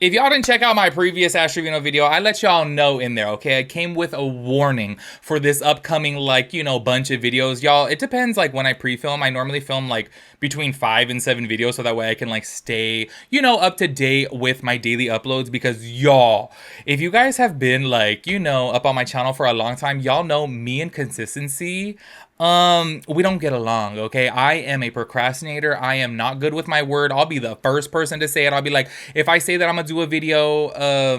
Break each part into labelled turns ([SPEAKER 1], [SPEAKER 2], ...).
[SPEAKER 1] If y'all didn't check out my previous Ash Trevino video, I let y'all know in there, okay? I came with a warning for this upcoming, like, you know, bunch of videos. Y'all, it depends, like, when I pre-film. I normally film, like, between 5 and 7 videos so that way I can, like, stay, you know, up to date with my daily uploads because, y'all, if you guys have been, like, you know, up on my channel for a long time, y'all know me and consistency, we don't get along, okay? I am a procrastinator. I am not good with my word. I'll be the first person to say it. I'll be like, if I say that I'm gonna do a video,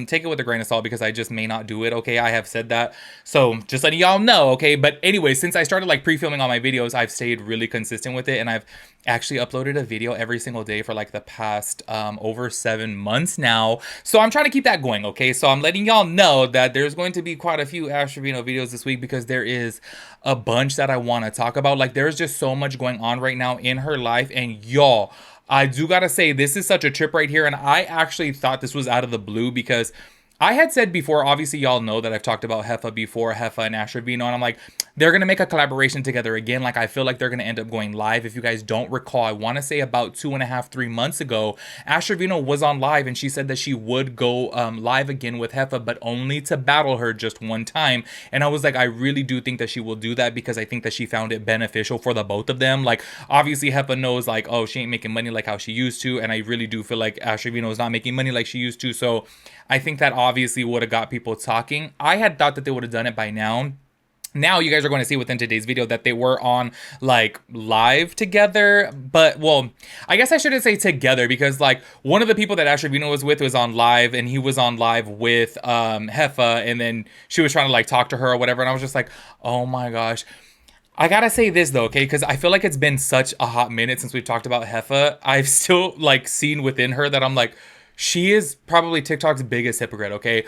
[SPEAKER 1] take it with a grain of salt because I just may not do it, okay? I have said that. So just letting y'all know, okay? But anyway, since I started like pre-filming all my videos, I've stayed really consistent with it, and I've actually uploaded a video every single day for like the past over 7 months now. So I'm trying to keep that going, okay? So I'm letting y'all know that there's going to be quite a few Ash Trevino videos this week because there is a bunch that I want to talk about. Like, there's just so much going on right now in her life, and y'all, I do gotta say, this is such a trip right here, and I actually thought this was out of the blue because I had said before, obviously y'all know that I've talked about Jefa before, Jefa and Ash Trevino, and I'm like, they're gonna make a collaboration together again. Like, I feel like they're gonna end up going live. If you guys don't recall, I want to say about 2.5, 3 months ago, Ash Trevino was on live and she said that she would go live again with Jefa, but only to battle her just one time. And I was like, I really do think that she will do that because I think that she found it beneficial for the both of them. Like, obviously Jefa knows, like, oh, she ain't making money like how she used to, and I really do feel like Ash Trevino is not making money like she used to. So I think that obviously would have got people talking. I had thought that they would have done it by now. Now you guys are going to see within today's video that they were on like live together, but well, I guess I shouldn't say together because like one of the people that Ash Trevino was with was on live, and he was on live with Jefa, and then she was trying to like talk to her or whatever, and I was just like, oh my gosh. I gotta say this though, okay, because I feel like it's been such a hot minute since we've talked about Jefa. I've still like seen within her that I'm like, she is probably TikTok's biggest hypocrite, okay?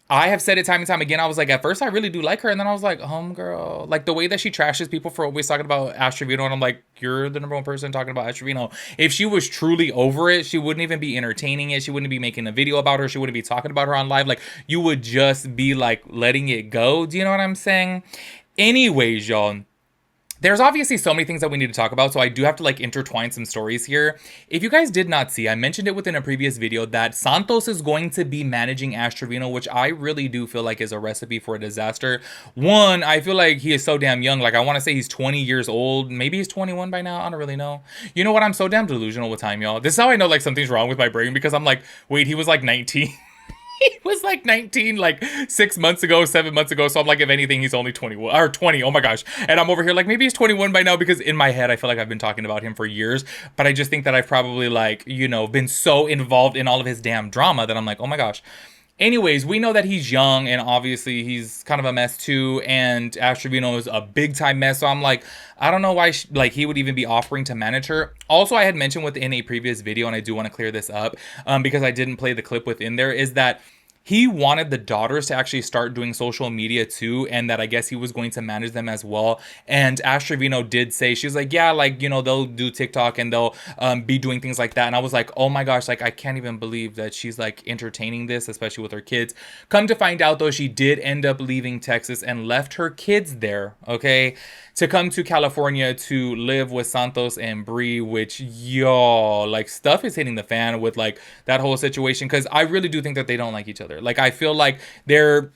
[SPEAKER 1] I have said it time and time again. I was like, at first I really do like her, and then I was like, homegirl, like the way that she trashes people for always talking about Ash Trevino, and I'm like, you're the #1 person talking about Ash Trevino. If she was truly over it, she wouldn't even be entertaining it. She wouldn't be making a video about her. She wouldn't be talking about her on live. Like, you would just be like letting it go. Do you know what I'm saying? Anyways, y'all, there's obviously so many things that we need to talk about, so I do have to like intertwine some stories here. If you guys did not see, I mentioned it within a previous video that Santos is going to be managing Ash Trevino, which I really do feel like is a recipe for a disaster. One, I feel like he is so damn young. Like, I want to say he's 20 years old. Maybe he's 21 by now. I don't really know. You know what? I'm so damn delusional with time, y'all. This is how I know like something's wrong with my brain, because I'm like, wait, he was like 19. He was like 19 like 6 months ago, 7 months ago. So I'm like, if anything, he's only 21 or 20. Oh my gosh. And I'm over here like, maybe he's 21 by now, because in my head, I feel like I've been talking about him for years. But I just think that I've probably like, you know, been so involved in all of his damn drama that I'm like, oh my gosh. Anyways, we know that he's young, and obviously he's kind of a mess too, and Ash Trevino is a big time mess. So I'm like, I don't know why like he would even be offering to manage her. Also, I had mentioned within a previous video, and I do want to clear this up because I didn't play the clip within there, is that he wanted the daughters to actually start doing social media too, and that I guess he was going to manage them as well. And Ash Trevino did say, she's like, yeah, like, you know, they'll do TikTok and they'll be doing things like that. And I was like, oh my gosh, like, I can't even believe that she's like entertaining this, especially with her kids. Come to find out though, she did end up leaving Texas and left her kids there, okay, to come to California to live with Santos and Bree, which, y'all, like, stuff is hitting the fan with like that whole situation, because I really do think that they don't like each other. Like, I feel like they're,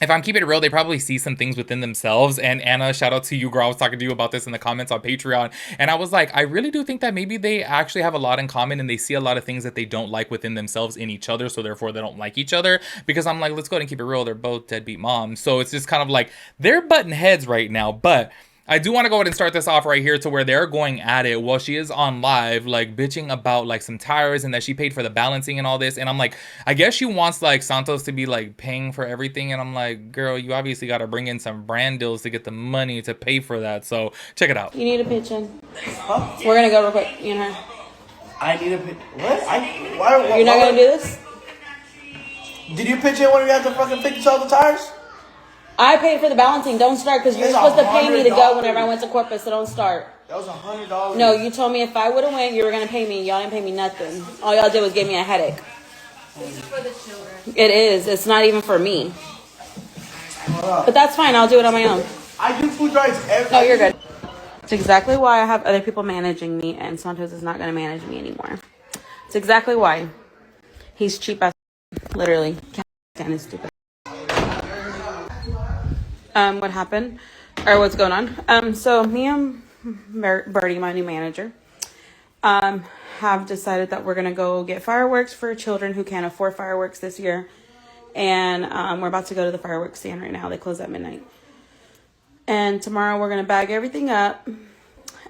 [SPEAKER 1] if I'm keeping it real, they probably see some things within themselves. And Anna, shout out to you, girl. I was talking to you about this in the comments on Patreon. And I was like, I really do think that maybe they actually have a lot in common, and they see a lot of things that they don't like within themselves in each other. So therefore they don't like each other, because I'm like, let's go ahead and keep it real. They're both deadbeat moms. So it's just kind of like they're butting heads right now. But I do want to go ahead and start this off right here to where they're going at it while she is on live, like bitching about like some tires and that she paid for the balancing and all this. And I'm like, I guess she wants like Santos to be like paying for everything. And I'm like, girl, you obviously got to bring in some brand deals to get the money to pay for that. So check it out.
[SPEAKER 2] You need a pitch in.
[SPEAKER 3] Huh?
[SPEAKER 2] We're going to go real quick, you and her.
[SPEAKER 3] I need a pitch. What? Why,
[SPEAKER 2] You're not going to do this?
[SPEAKER 3] Did you pitch in when you had to fucking fix all the tires?
[SPEAKER 2] I paid for the balancing. Don't start, because you're
[SPEAKER 3] It's
[SPEAKER 2] supposed to pay me to go
[SPEAKER 3] $100.
[SPEAKER 2] whenever I went to Corpus, so don't start.
[SPEAKER 3] That was $100.
[SPEAKER 2] No, you told me if I would have went, you were going to pay me. Y'all didn't pay me nothing. All y'all did was give me a headache.
[SPEAKER 4] This is for the children.
[SPEAKER 2] It is. It's not even for me. But that's fine. I'll do it on my own.
[SPEAKER 3] I do food drives every
[SPEAKER 2] No, you're good. It's exactly why I have other people managing me, and Santos is not going to manage me anymore. It's exactly why. He's cheap as Literally. Kind of stupid. What happened? Or what's going on? So me and Birdie, my new manager, have decided that we're going to go get fireworks for children who can't afford fireworks this year. And we're about to go to the fireworks stand right now. They close at midnight. And tomorrow we're going to bag everything up.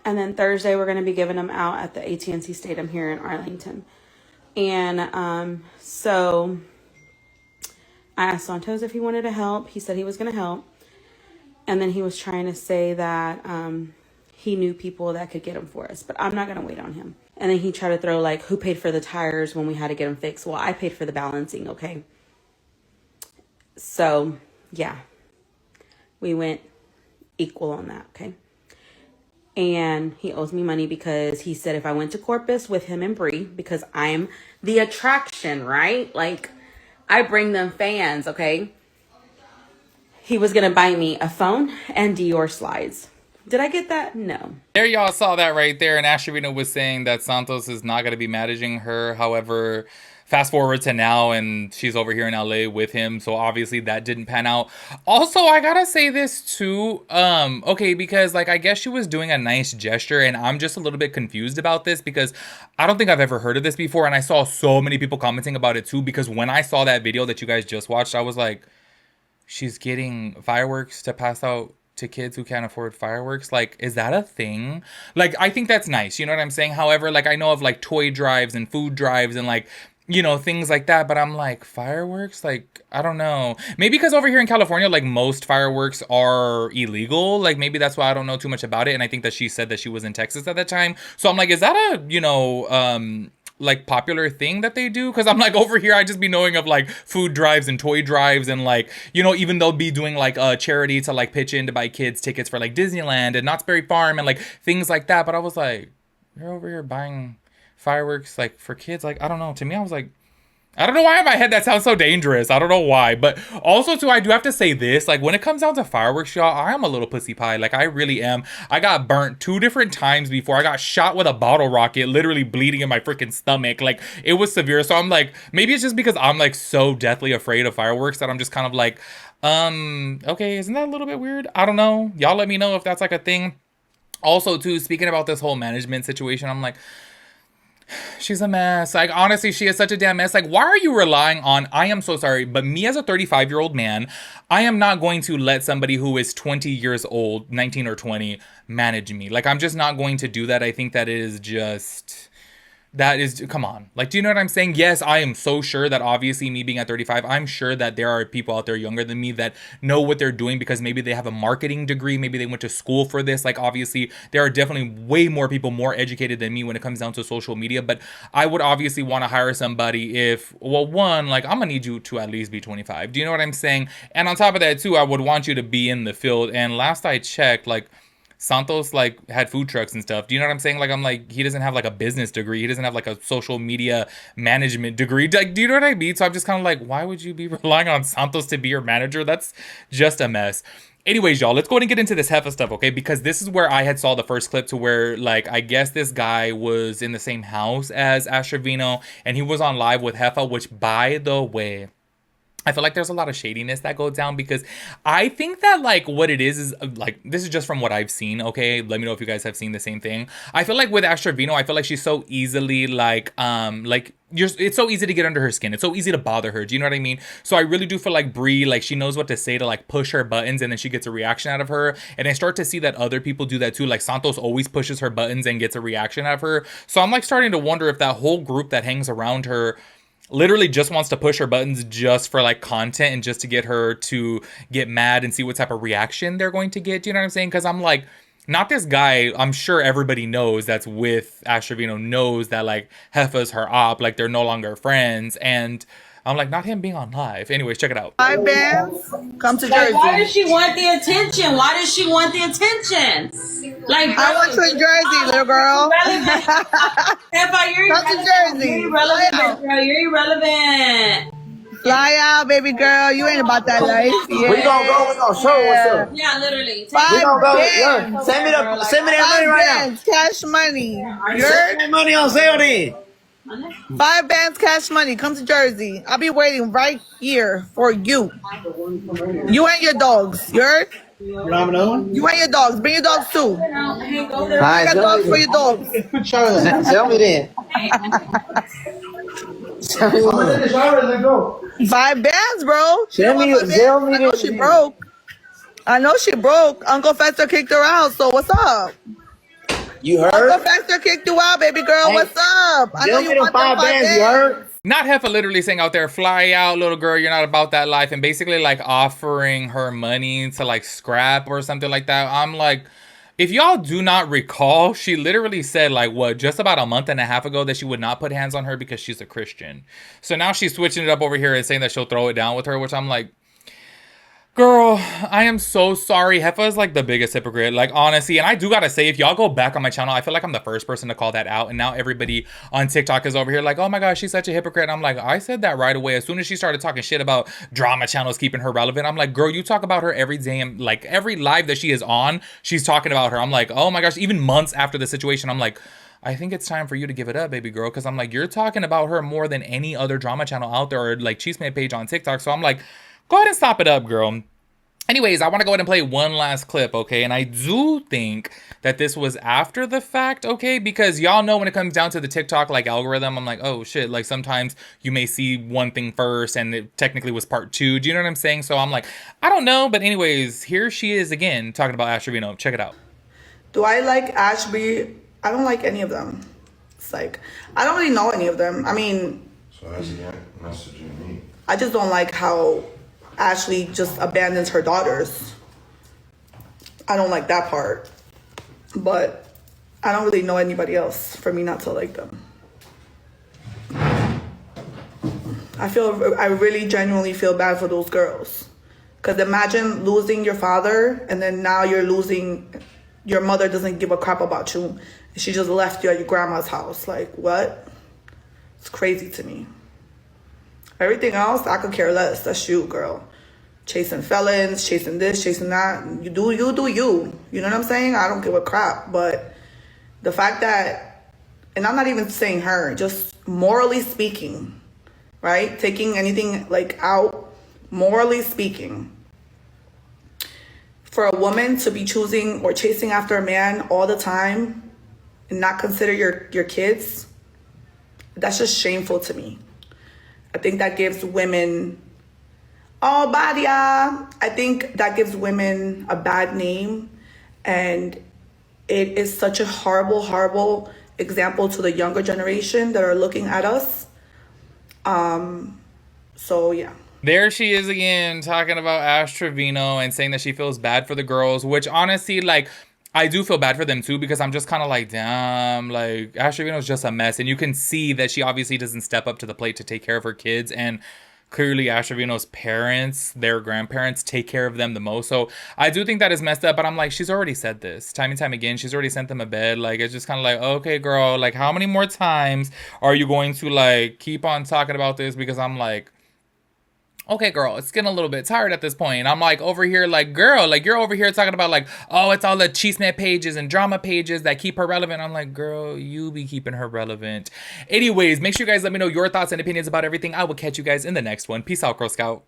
[SPEAKER 2] And then Thursday we're going to be giving them out at the AT&T Stadium here in Arlington. And so I asked Santos if he wanted to help. He said he was going to help. And then he was trying to say that he knew people that could get them for us. But I'm not going to wait on him. And then he tried to throw like, who paid for the tires when we had to get them fixed? Well, I paid for the balancing, okay? So, yeah. We went equal on that, okay? And he owes me money because he said if I went to Corpus with him and Bree, because I'm the attraction, right? Like, I bring them fans, okay? He was going to buy me a phone and Dior slides. Did I get that? No.
[SPEAKER 1] There y'all saw that right there. And Trevino was saying that Santos is not going to be managing her. However, fast forward to now and she's over here in LA with him. So obviously that didn't pan out. Also, I got to say this too. Okay, because like I guess she was doing a nice gesture and I'm just a little bit confused about this because I don't think I've ever heard of this before. And I saw so many people commenting about it too because when I saw that video that you guys just watched, I was like, she's getting fireworks to pass out to kids who can't afford fireworks. Like, is that a thing? Like, I think that's nice. You know what I'm saying? However, like, I know of like toy drives and food drives and like, you know, things like that. But I'm like, fireworks? Like, I don't know. Maybe because over here in California, like most fireworks are illegal. Like, maybe that's why I don't know too much about it. And I think that she said that she was in Texas at that time. So I'm like, is that a, you know, like popular thing that they do? Because I'm like over here I just be knowing of like food drives and toy drives and like, you know, even they'll be doing like a charity to like pitch in to buy kids tickets for like Disneyland and Knott's Berry Farm and like things like that. But I was like, you're over here buying fireworks like for kids. Like, I don't know, to me I was like, I don't know why in my head that sounds so dangerous. I don't know why. But also, too, I do have to say this. Like, when it comes down to fireworks, y'all, I am a little pussy pie. Like, I really am. I got burnt 2 different times before. I got shot with a bottle rocket, literally bleeding in my freaking stomach. Like, it was severe. So I'm like, maybe it's just because I'm, like, so deathly afraid of fireworks that I'm just kind of like, okay, isn't that a little bit weird? I don't know. Y'all let me know if that's, like, a thing. Also, too, speaking about this whole management situation, I'm like, she's a mess. Like, honestly, she is such a damn mess. Like, why are you relying on, I am so sorry, but me as a 35-year-old man, I am not going to let somebody who is 20 years old, 19 or 20, manage me. Like, I'm just not going to do that. I think that is just, that is, come on. Like, do you know what I'm saying? Yes, I am so sure that obviously me being at 35, I'm sure that there are people out there younger than me that know what they're doing because maybe they have a marketing degree. Maybe they went to school for this. Like, obviously, there are definitely way more people more educated than me when it comes down to social media. But I would obviously want to hire somebody if, well, one, like, I'm going to need you to at least be 25. Do you know what I'm saying? And on top of that, too, I would want you to be in the field. And last I checked, like, Santos like had food trucks and stuff. Do you know what I'm saying? Like, I'm like, he doesn't have like a business degree. He doesn't have like a social media management degree. Like, do you know what I mean? So I'm just kind of like, why would you be relying on Santos to be your manager? That's just a mess. Anyways, y'all, let's go ahead and get into this Jefa stuff, okay? Because this is where I had saw the first clip to where, like, I guess this guy was in the same house as Trevino, and he was on live with Jefa, which, by the way, I feel like there's a lot of shadiness that goes down because I think that like what it is like, this is just from what I've seen, okay? Let me know if you guys have seen the same thing. I feel like with Trevino, I feel like she's so easily like it's so easy to get under her skin. It's so easy to bother her. Do you know what I mean? So I really do feel like Brie, like she knows what to say to like push her buttons and then she gets a reaction out of her. And I start to see that other people do that too. Like Santos always pushes her buttons and gets a reaction out of her. So I'm like starting to wonder if that whole group that hangs around her literally just wants to push her buttons just for like content and just to get her to get mad and see what type of reaction they're going to get. Do you know what I'm saying? Because I'm like, not this guy. I'm sure everybody knows that's with Trevino knows that like Jefa's her op, like they're no longer friends. And I'm like, not him being on live. Anyways, check it out.
[SPEAKER 3] Hi, bands. Come to Jersey.
[SPEAKER 2] Why does she want the attention? Why does she want the attention? Like,
[SPEAKER 3] I went to Jersey, little girl.
[SPEAKER 2] Jefa, you're
[SPEAKER 3] Come to Jersey.
[SPEAKER 2] You're irrelevant, girl. You're irrelevant.
[SPEAKER 3] Fly out, baby girl. You ain't about that life. Yeah.
[SPEAKER 5] We gonna go. We gonna show what's up.
[SPEAKER 2] Yeah, literally.
[SPEAKER 3] Five
[SPEAKER 5] We gonna go.
[SPEAKER 3] bands.
[SPEAKER 5] Yo, send me that money right now.
[SPEAKER 3] Cash money.
[SPEAKER 5] Send me money on sale then. 5 bands cash money. Come to Jersey. I'll be waiting right here for you. You and your dogs. You heard?
[SPEAKER 3] You don't have another one?
[SPEAKER 5] You and your dogs. Bring your dogs too. Bring
[SPEAKER 6] Alright,
[SPEAKER 5] your dogs for your dogs.
[SPEAKER 3] Put Charlotte.
[SPEAKER 6] tell me then. Tell me
[SPEAKER 3] I'm
[SPEAKER 6] then.
[SPEAKER 3] in the shower. Let's go.
[SPEAKER 5] 5 bands, bro.
[SPEAKER 6] Tell me, tell me
[SPEAKER 5] I know
[SPEAKER 6] then.
[SPEAKER 5] she broke. I know she broke. Uncle Fester kicked her out. So what's up?
[SPEAKER 6] You
[SPEAKER 5] Uncle
[SPEAKER 6] heard?
[SPEAKER 5] Fester kicked you out, baby girl.
[SPEAKER 6] Hey,
[SPEAKER 5] What's up? I know
[SPEAKER 6] Tell
[SPEAKER 5] you
[SPEAKER 6] me them
[SPEAKER 5] want them
[SPEAKER 6] 5
[SPEAKER 5] 5
[SPEAKER 6] bands,
[SPEAKER 5] bands.
[SPEAKER 6] you heard?
[SPEAKER 1] Not Jefa literally saying out there, fly out, little girl, you're not about that life, and basically like offering her money to like scrap or something like that. I'm like, if y'all do not recall, she literally said like what, just about a month and a half ago that she would not put hands on her because she's a Christian. So now she's switching it up over here and saying that she'll throw it down with her, which I'm like, girl, I am so sorry. Jefa is like the biggest hypocrite, like honestly. And I do gotta say, if y'all go back on my channel, I feel like I'm the first person to call that out. And now everybody on TikTok is over here like, oh my gosh, she's such a hypocrite. And I'm like, I said that right away. As soon as she started talking shit about drama channels keeping her relevant, I'm like, girl, you talk about her every damn, like every live that she is on, she's talking about her. I'm like, oh my gosh, even months after the situation, I'm like, I think it's time for you to give it up, baby girl. Because I'm like, you're talking about her more than any other drama channel out there, or like Chisme page on TikTok. So I'm like, go ahead and stop it up, girl. Anyways, I want to go ahead and play one last clip, okay? And I do think that this was after the fact, okay? Because y'all know when it comes down to the TikTok, like, algorithm, I'm like, oh, shit. Like, sometimes you may see one thing first and it technically was part 2. Do you know what I'm saying? So I'm like, I don't know. But anyways, here she is again talking about Ash Trevino. Check it out.
[SPEAKER 5] Do I like Ashby? I don't like any of them. It's like, I don't really know any of them. I mean,
[SPEAKER 7] So how's he messaging me?
[SPEAKER 5] I just don't like how Ashley just abandons her daughters. I don't like that part. But I don't really know anybody else for me not to like them. I really genuinely feel bad for those girls. Because imagine losing your father and then now you're losing, your mother doesn't give a crap about you. She just left you at your grandma's house. Like, what? It's crazy to me. Everything else, I could care less. That's you, girl. Chasing felons, chasing this, chasing that. You do you. You know what I'm saying? I don't give a crap. But the fact that, and I'm not even saying her, just morally speaking, right? Taking anything like out, morally speaking. For a woman to be choosing or chasing after a man all the time and not consider your kids, that's just shameful to me. I think that gives women, oh, Badia. I think that gives women a bad name. And it is such a horrible, horrible example to the younger generation that are looking at us. So, yeah.
[SPEAKER 1] There she is again talking about Ash Trevino and saying that she feels bad for the girls, which honestly, like, I do feel bad for them too, because I'm just kind of like, damn, like, Ash Trevino's just a mess. And you can see that she obviously doesn't step up to the plate to take care of her kids. And clearly Ash Trevino's parents, their grandparents, take care of them the most. So I do think that is messed up. But I'm like, she's already said this time and time again. She's already sent them a bed. Like, it's just kind of like, okay, girl, like, how many more times are you going to, like, keep on talking about this? Because I'm like, okay, girl, it's getting a little bit tired at this point. I'm like over here like, girl, like you're over here talking about like, oh, it's all the chisme pages and drama pages that keep her relevant. I'm like, girl, you be keeping her relevant. Anyways, make sure you guys let me know your thoughts and opinions about everything. I will catch you guys in the next one. Peace out, Girl Scout.